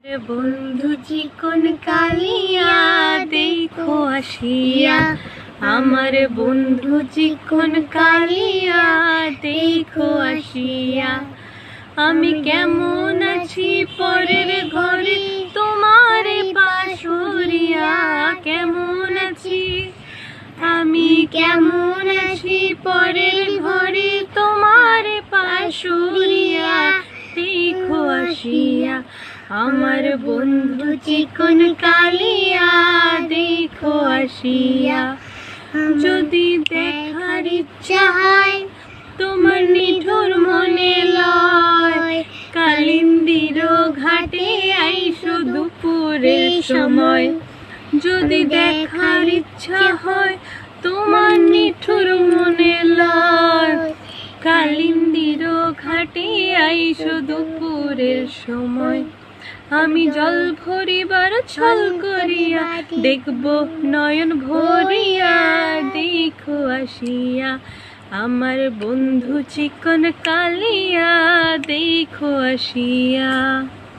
বন্ধু চিকন কালিয়া দেখো আসিয়া, আমার বন্ধু চিকন কালিয়া দেখো আসিয়া। আমি কেমন আছি পরের ঘরে তোমার পাশরিয়া, কেমন আছি আমি কেমন আছি পরের ঘরে তোমার পাশরিয়া দেখো আসিয়া। আমার বন্ধু চিকন কালিয়া দেখো আসিয়া। যদি দেখার ইচ্ছা হয় তোমার নিঠুর মনে লয়, কালিন্দির ঘাটে আইসো দুপুরের সময়। যদি দেখার ইচ্ছা হয় তোমার নিঠুর মনে লয়, কালিন্দির ঘাটে আইসো দুপুরের সময়। আমি জল ভরিবার ছল করিয়া দেখব নয়ন ভরিয়া দেখো আসিয়া। আমার বন্ধু চিকন কালিয়া দেখো আসিয়া।